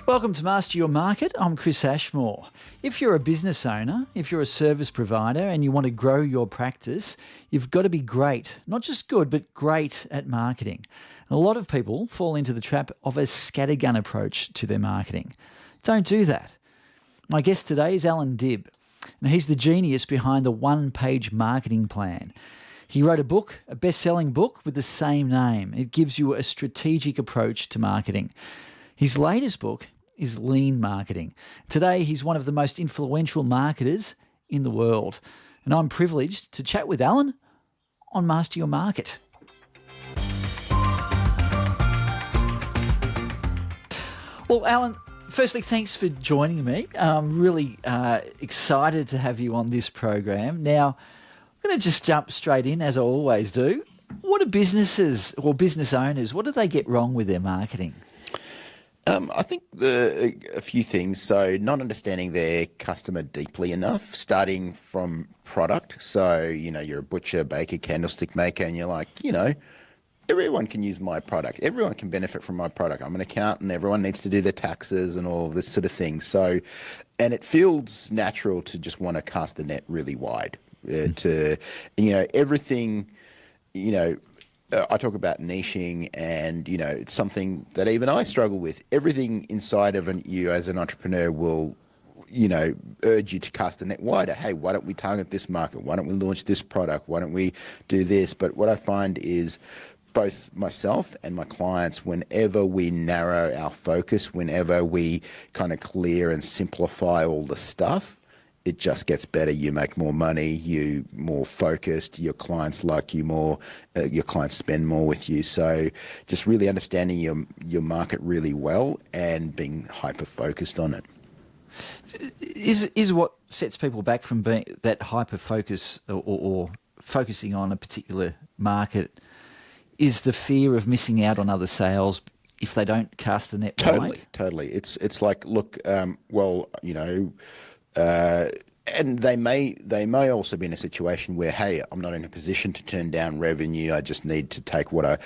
Welcome to Master Your Market. I'm Chris Ashmore. If you're a business owner, if you're a service provider and you want to grow your practice, you've got to be great, not just good, but great at marketing. And a lot of people fall into the trap of a scattergun approach to their marketing. Don't do that. My guest today is Allan Dib, and he's the genius behind the one-page marketing plan. He wrote a book, a best-selling book with the same name. It gives you a strategic approach to marketing. His latest book is Lean Marketing. Today, he's one of the most influential marketers in the world. And I'm privileged to chat with Allan on Master Your Market. Well, Allan, firstly, thanks for joining me. I'm really excited to have you on this program. Now, I'm going to just jump straight in, as I always do. What do businesses or business owners, what do they get wrong with their marketing? I think a few things. So not understanding their customer deeply enough, starting from product. So, you're a butcher, baker, candlestick maker, and you're like, everyone can use my product. Everyone can benefit from my product. I'm an accountant. Everyone needs to do their taxes and all this sort of thing. So, and it feels natural to just want to cast the net really wide. Everything, I talk about niching, and it's something that even I struggle with. Everything inside of you as an entrepreneur will urge you to cast the net wider. Hey, why don't we target this market? Why don't we launch this product? Why don't we do this? But what I find is both myself and my clients, whenever we narrow our focus, whenever we kind of clear and simplify all the stuff, it just gets better. You make more money, you're more focused, your clients like you more, your clients spend more with you. So just really understanding your market really well and being hyper-focused on it. Is what sets people back from being that hyper-focus or focusing on a particular market, is the fear of missing out on other sales if they don't cast the net wide? Totally. It's like, look, and they may also be in a situation where, hey, I'm not in a position to turn down revenue. I just need to take what I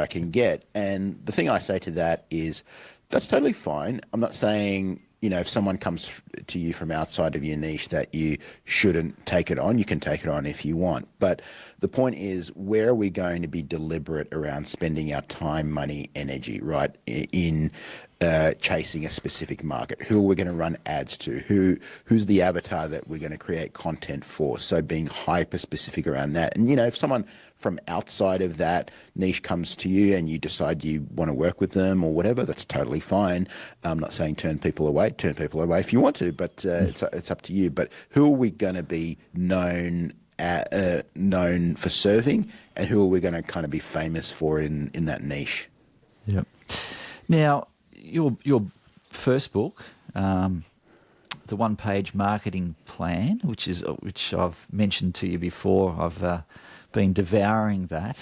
can get. And the thing I say to that is, that's totally fine. I'm not saying, if someone comes to you from outside of your niche that you shouldn't take it on. You can take it on if you want. But the point is, where are we going to be deliberate around spending our time, money, energy, right, in chasing a specific market? Who are we going to run ads to? Who's the avatar that we're going to create content for? So being hyper specific around that. And if someone from outside of that niche comes to you and you decide you want to work with them or whatever, that's totally fine. I'm not saying turn people away if you want to, but it's up to you. But who are we going to be known for serving, and who are we going to kind of be famous for in that niche? Yep. Now, your first book, the one-page marketing plan, which I've mentioned to you before, I've been devouring that.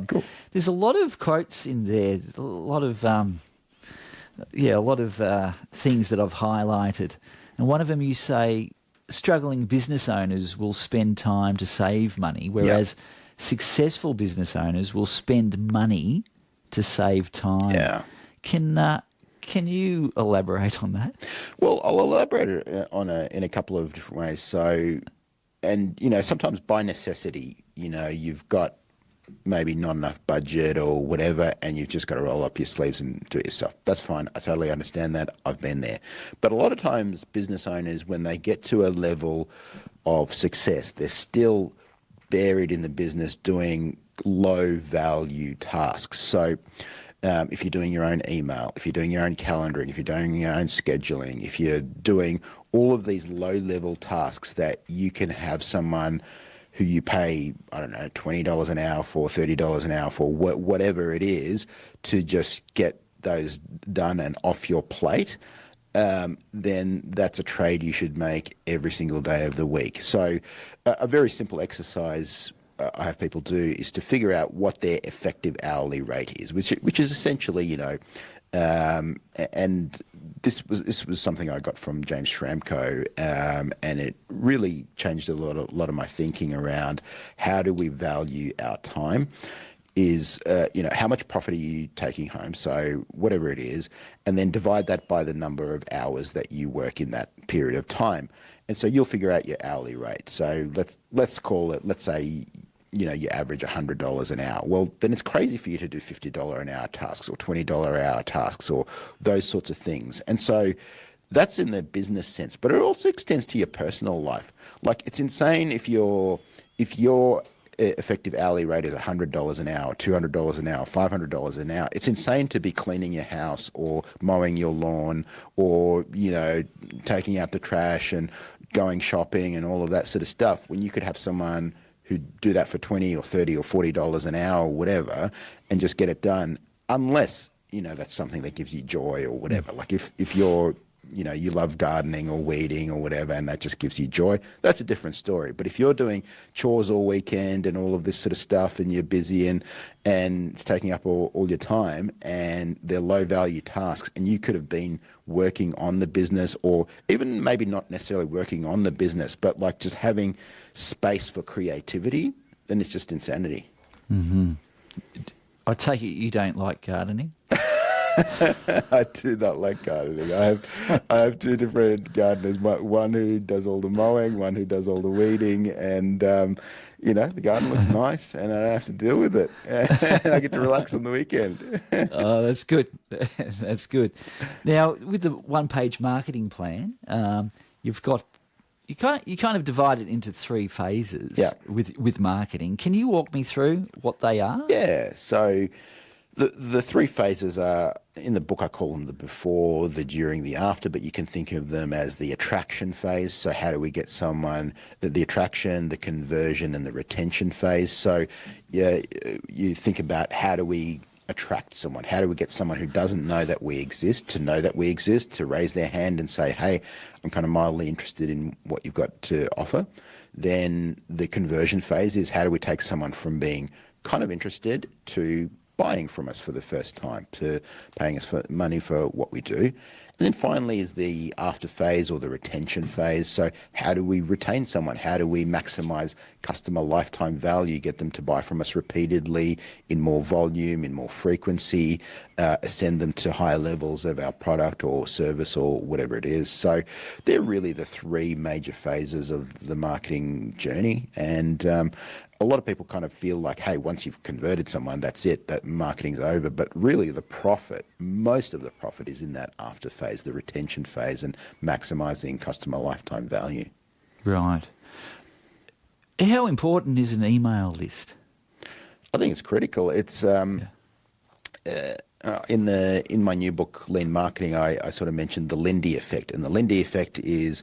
Cool. There's a lot of quotes in there, a lot of things that I've highlighted, and one of them you say, struggling business owners will spend time to save money, whereas successful business owners will spend money to save time. Yeah. Can you elaborate on that? Well, I'll elaborate in a couple of different ways. So, and sometimes by necessity, you've got maybe not enough budget or whatever, and you've just got to roll up your sleeves and do it yourself. That's fine. I totally understand that. I've been there. But a lot of times business owners, when they get to a level of success, they're still buried in the business doing low-value tasks. So if you're doing your own email, if you're doing your own calendaring, if you're doing your own scheduling, if you're doing all of these low-level tasks that you can have someone who you pay, I don't know, $20 an hour for, $30 an hour for, whatever it is, to just get those done and off your plate, then that's a trade you should make every single day of the week. So a very simple exercise I have people do is to figure out what their effective hourly rate is, which is essentially, and this was something I got from James Schramko, and it really changed a lot of my thinking around how do we value our time. is how much profit are you taking home, so whatever it is, and then divide that by the number of hours that you work in that period of time, and so you'll figure out your hourly rate. So let's call it, let's say you average $100 an hour. Well, then it's crazy for you to do $50 an hour tasks or $20 an hour tasks or those sorts of things. And so that's in the business sense, but it also extends to your personal life. Like, it's insane if your effective hourly rate is $100 an hour, $200 an hour, $500 an hour. It's insane to be cleaning your house or mowing your lawn or, taking out the trash and going shopping and all of that sort of stuff, when you could have someone who do that for $20 or $30 or $40 an hour or whatever and just get it done, unless, that's something that gives you joy or whatever. Like if you're, you love gardening or weeding or whatever, and that just gives you joy, that's a different story. But if you're doing chores all weekend and all of this sort of stuff, and you're busy and it's taking up all your time, and they're low value tasks, and you could have been working on the business, or even maybe not necessarily working on the business, but like just having space for creativity, then it's just insanity. Mm-hmm. I take it you don't like gardening? I do not like gardening. I have two different gardeners. One who does all the mowing, one who does all the weeding, and the garden looks nice, and I don't have to deal with it, and I get to relax on the weekend. Oh, that's good. That's good. Now, with the one-page marketing plan, you've got you kind of divide it into three phases. Yeah. With marketing. Can you walk me through what they are? Yeah. So the three phases are, in the book I call them the before, the during, the after, but you can think of them as the attraction phase. So how do we get someone, the attraction, the conversion, and the retention phase. So yeah, you think about, how do we attract someone? How do we get someone who doesn't know that we exist to know that we exist, to raise their hand and say, hey, I'm kind of mildly interested in what you've got to offer? Then the conversion phase is, how do we take someone from being kind of interested to buying from us for the first time, to paying us for money for what we do? And then finally is the after phase, or the retention phase. So how do we retain someone? How do we maximize customer lifetime value, get them to buy from us repeatedly, in more volume, in more frequency, ascend them to higher levels of our product or service or whatever it is? So they're really the three major phases of the marketing journey. And a lot of people kind of feel like, hey, once you've converted someone, that's it, that marketing's over. But really the profit, most of the profit, is in that after phase, the retention phase, and maximizing customer lifetime value. Right. How important is an email list? I think it's critical. It's in my new book, Lean Marketing, I sort of mentioned the Lindy effect. And the Lindy effect is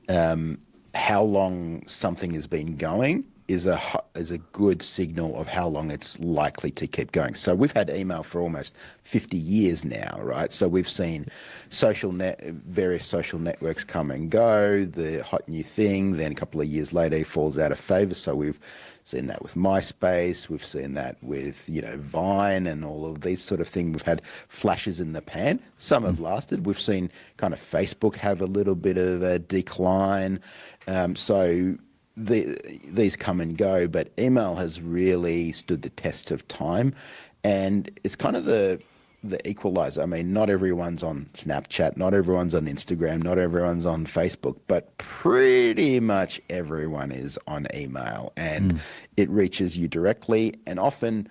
how long something has been going is a good signal of how long it's likely to keep going. So we've had email for almost 50 years now, right? So we've seen various social networks come and go, the hot new thing, then a couple of years later it falls out of favor. So we've seen that with MySpace, we've seen that with, Vine and all of these sort of things. We've had flashes in the pan. Some have lasted. We've seen kind of Facebook have a little bit of a decline. These come and go, but email has really stood the test of time, and it's kind of the equalizer. I mean, not everyone's on Snapchat, not everyone's on Instagram, not everyone's on Facebook, but pretty much everyone is on email, and it reaches you directly, and often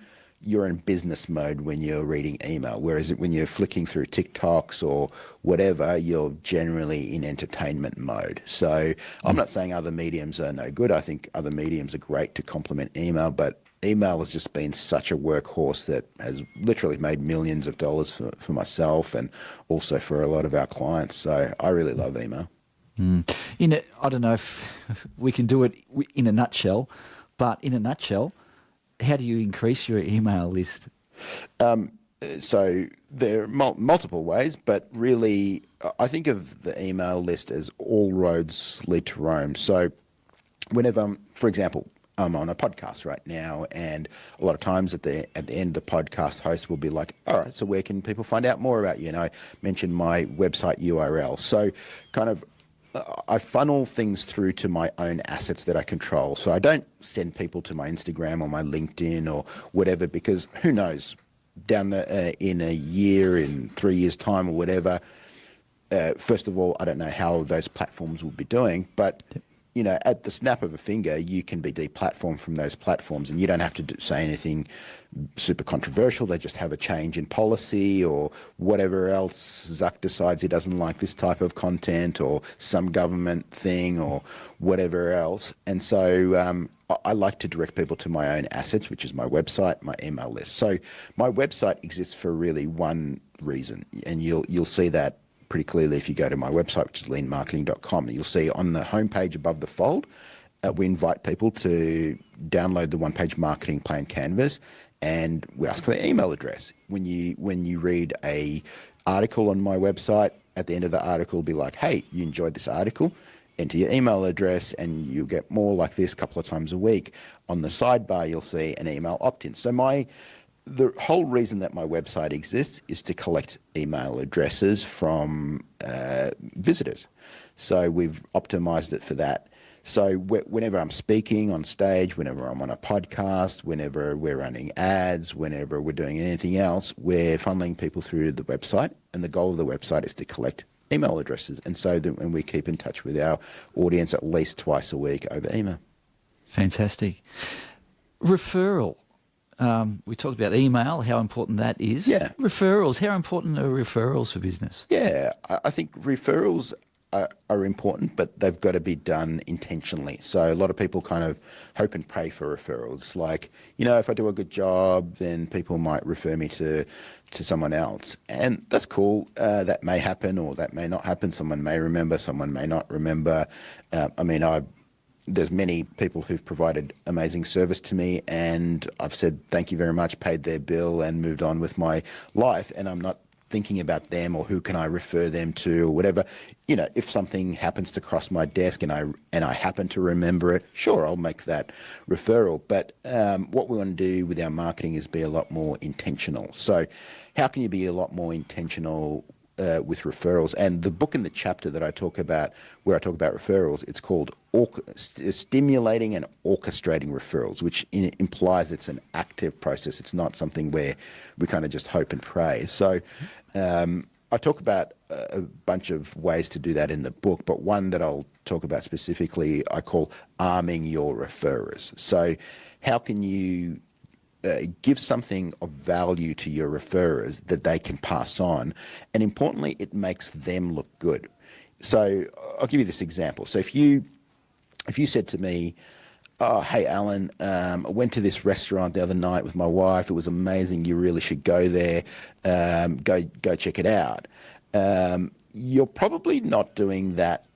you're in business mode when you're reading email, whereas when you're flicking through TikToks or whatever, you're generally in entertainment mode. So I'm not saying other mediums are no good. I think other mediums are great to complement email, but email has just been such a workhorse that has literally made millions of dollars for myself and also for a lot of our clients. So I really love email. I don't know if we can do it in a nutshell, but in a nutshell, how do you increase your email list? So there are multiple ways, but really I think of the email list as all roads lead to Rome. So whenever, for example, I'm on a podcast right now, and a lot of times at the end, the podcast host will be like, all right, so where can people find out more about you? And I mentioned my website URL. So kind of I funnel things through to my own assets that I control. So I don't send people to my Instagram or my LinkedIn or whatever, because who knows, down the in a year, in 3 years' time or whatever. First of all, I don't know how those platforms will be doing, but at the snap of a finger, you can be deplatformed from those platforms, and you don't have to say anything super controversial. They just have a change in policy or whatever else. Zuck decides he doesn't like this type of content, or some government thing, or whatever else. And so I like to direct people to my own assets, which is my website, my email list. So my website exists for really one reason, and you'll see that pretty clearly if you go to my website, which is leanmarketing.com. You'll see on the homepage above the fold, we invite people to download the one-page marketing plan canvas, and we ask for their email address. When you read a article on my website, at the end of the article, it'll be like, hey, you enjoyed this article? Enter your email address, and you'll get more like this a couple of times a week. On the sidebar, you'll see an email opt-in. So the whole reason that my website exists is to collect email addresses from visitors. So we've optimized it for that. So whenever I'm speaking on stage, whenever I'm on a podcast, whenever we're running ads, whenever we're doing anything else, we're funneling people through the website. And the goal of the website is to collect email addresses. And so and we keep in touch with our audience at least twice a week over email. Fantastic. Referral. We talked about email, how important that is. Yeah. Referrals, how important are referrals for business? Yeah, I think referrals are important, but they've got to be done intentionally. So a lot of people kind of hope and pray for referrals. Like, if I do a good job, then people might refer me to someone else. And that's cool. That may happen or that may not happen. Someone may remember, someone may not remember. There's many people who've provided amazing service to me, and I've said thank you very much, paid their bill, and moved on with my life. And I'm not thinking about them or who can I refer them to or whatever. If something happens to cross my desk and I happen to remember it, sure, I'll make that referral. But what we want to do with our marketing is be a lot more intentional. So how can you be a lot more intentional with referrals? And the book in the chapter that I talk about, where I talk about referrals, it's called Stimulating and Orchestrating Referrals, which implies it's an active process. It's not something where we kind of just hope and pray. So I talk about a bunch of ways to do that in the book, but one that I'll talk about specifically I call arming your referrers. So how can you give something of value to your referrers that they can pass on, and importantly, it makes them look good. So I'll give you this example. So if you said to me, oh, hey, Allan, I went to this restaurant the other night with my wife. It was amazing. You really should go there. Go check it out. You're probably not doing that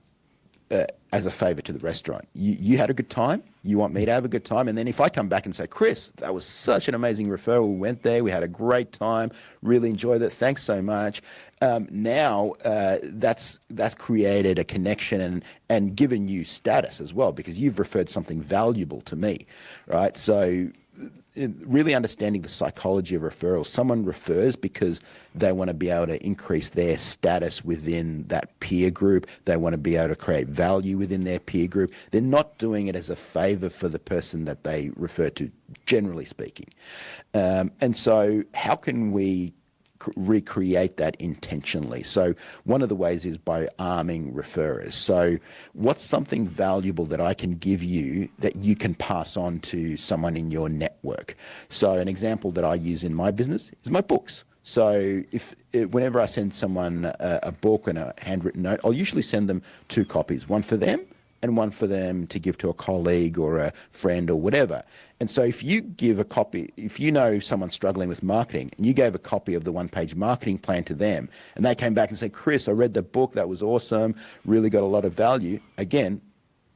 as a favor to the restaurant. You had a good time. You want me to have a good time. And then if I come back and say, Chris, that was such an amazing referral. We went there. We had a great time. Really enjoyed it. Thanks so much. Now that's created a connection and given you status as well, because you've referred something valuable to me, right? So really understanding the psychology of referrals. Someone refers because they want to be able to increase their status within that peer group. They want to be able to create value within their peer group. They're not doing it as a favor for the person that they refer to, generally speaking. And so how can we recreate that intentionally? So one of the ways is by arming referrers. So what's something valuable that I can give you that you can pass on to someone in your network? So an example that I use in my business is my books. So whenever I send someone a book and a handwritten note, I'll usually send them 2 copies, one for them and one for them to give to a colleague or a friend or whatever. And so if you give a copy, if you know someone's struggling with marketing and you gave a copy of the one-page marketing plan to them and they came back and said, Chris, I read the book, that was awesome, really got a lot of value. Again,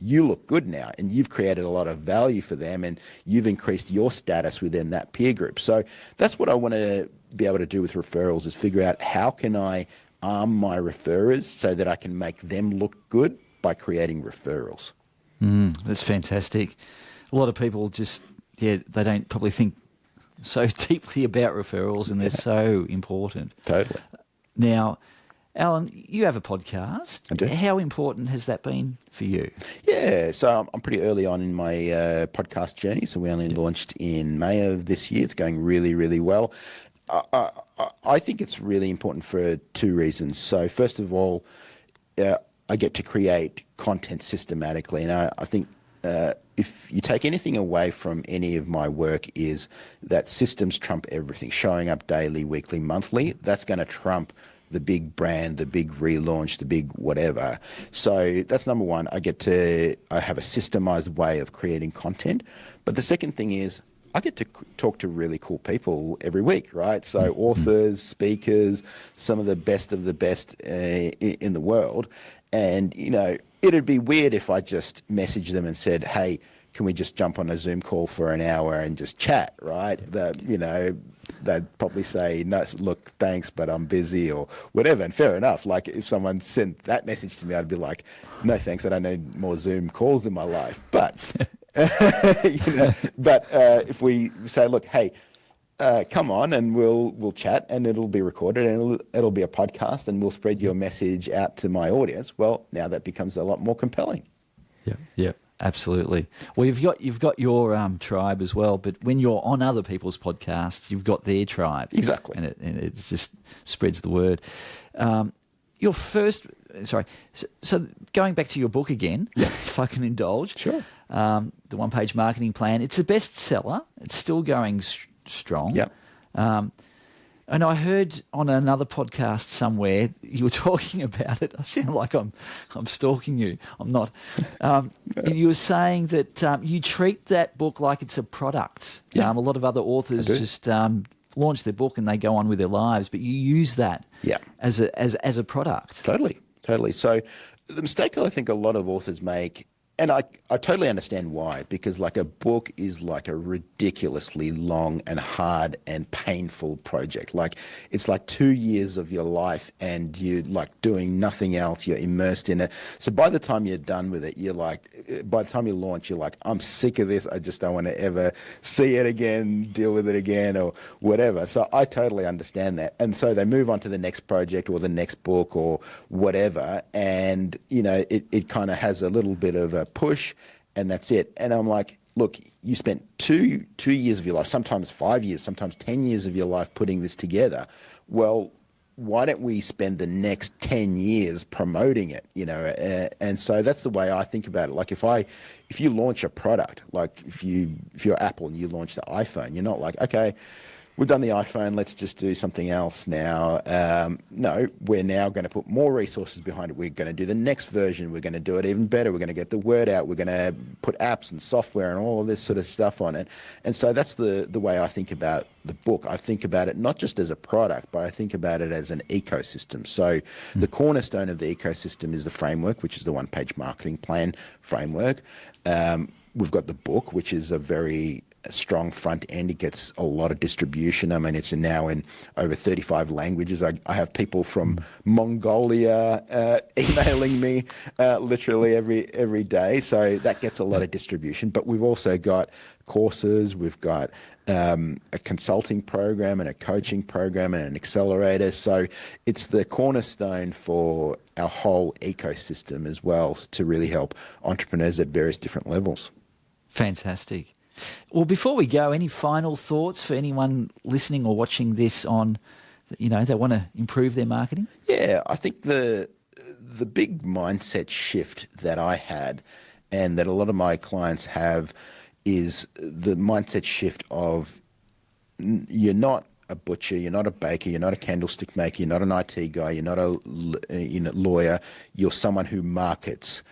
you look good now and you've created a lot of value for them and you've increased your status within that peer group. So that's what I want to be able to do with referrals, is figure out how can I arm my referrers so that I can make them look good by creating referrals. That's fantastic. A lot of people just, they don't probably think so deeply about referrals, and they're so important. Totally. Now, Alan, you have a podcast. I do. How important has that been for you? Yeah, so I'm pretty early on in my podcast journey. So we only launched in May of this year. It's going really, really well. I think it's really important for two reasons. So first of all, I get to create content systematically. And I think if you take anything away from any of my work is that systems trump everything. Showing up daily, weekly, monthly, that's going to trump the big brand, the big relaunch, the big whatever. So that's number one. I have a systemized way of creating content. But the second thing is I get to talk to really cool people every week, right? So authors, speakers, some of the best in the world. And, it'd be weird if I just messaged them and said, hey, can we just jump on a Zoom call for an hour and just chat, right? They'd probably say, no, look, thanks, but I'm busy or whatever. And fair enough. Like if someone sent that message to me, I'd be like, no, thanks. I don't need more Zoom calls in my life. But, if we say, look, hey, come on and we'll chat and it'll be recorded and it'll be a podcast and we'll spread your message out to my audience. Well, now that becomes a lot more compelling. Yeah. Absolutely. Well, you've got your tribe as well, but when you're on other people's podcasts, you've got their tribe. Exactly. And it just spreads the word. Your first, so going back to your book again, if I can indulge. Sure. The one-page marketing plan. It's a bestseller. It's still going strong. Yeah. And I heard on another podcast somewhere you were talking about it. I sound like I'm stalking you. I'm not. And you were saying that you treat that book like it's a product. Yeah. A lot of other authors just launch their book and they go on with their lives, but you use that as a product. Totally. So the mistake I think a lot of authors make, and I totally understand why, because like a book is like a ridiculously long and hard and painful project. Like it's like 2 years of your life and you're like doing nothing else. You're immersed in it. So by the time you're done with it, by the time you launch, you're like, I'm sick of this. I just don't want to ever see it again, deal with it again or whatever. So I totally understand that. And so they move on to the next project or the next book or whatever. And, it kind of has a little bit of a push and that's it. And I'm like, look, you spent two years of your life, sometimes 5 years, sometimes 10 years of your life putting this together. Well, why don't we spend the next 10 years promoting it, and so that's the way I think about it. Like if you launch a product, like if you're Apple and you launch the iPhone, you're not like, okay, we've done the iPhone, let's just do something else now. No, we're now going to put more resources behind it. We're going to do the next version. We're going to do it even better. We're going to get the word out. We're going to put apps and software and all of this sort of stuff on it. And so that's the way I think about the book. I think about it not just as a product, but I think about it as an ecosystem. So the cornerstone of the ecosystem is the framework, which is the one-page marketing plan framework. We've got the book, which is a very strong front end. It gets a lot of distribution. I mean, it's now in over 35 languages. I have people from Mongolia emailing me literally every day. So that gets a lot of distribution. But we've also got courses. We've got a consulting program and a coaching program and an accelerator. So it's the cornerstone for our whole ecosystem as well to really help entrepreneurs at various different levels. Fantastic. Well, before we go, any final thoughts for anyone listening or watching this on, they want to improve their marketing? Yeah, I think the big mindset shift that I had and that a lot of my clients have is the mindset shift of you're not a butcher, you're not a baker, you're not a candlestick maker, you're not an IT guy, you're not a lawyer, you're someone who markets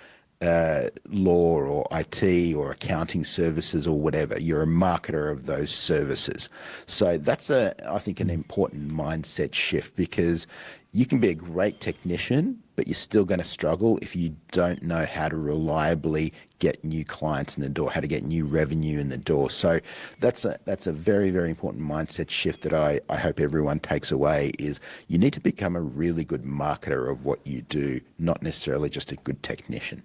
law or IT or accounting services or whatever. You're a marketer of those services. So that's I think an important mindset shift, because you can be a great technician, but you're still going to struggle if you don't know how to reliably get new clients in the door, how to get new revenue in the door. So that's a very, very important mindset shift that I hope everyone takes away, is you need to become a really good marketer of what you do, not necessarily just a good technician.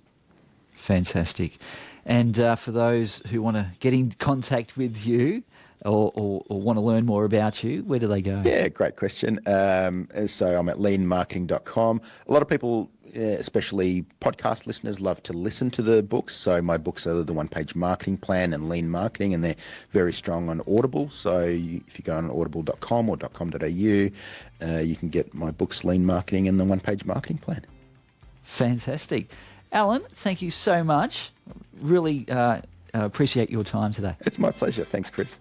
Fantastic. And for those who want to get in contact with you, or want to learn more about you, where do they go? Yeah, great question. So I'm at leanmarketing.com. A lot of people, especially podcast listeners, love to listen to the books. So my books are the One-Page Marketing Plan and Lean Marketing, and they're very strong on Audible. So if you go on audible.com or .com.au, you can get my books, Lean Marketing and the One-Page Marketing Plan. Fantastic. Allan, thank you so much. Really appreciate your time today. It's my pleasure. Thanks, Chris.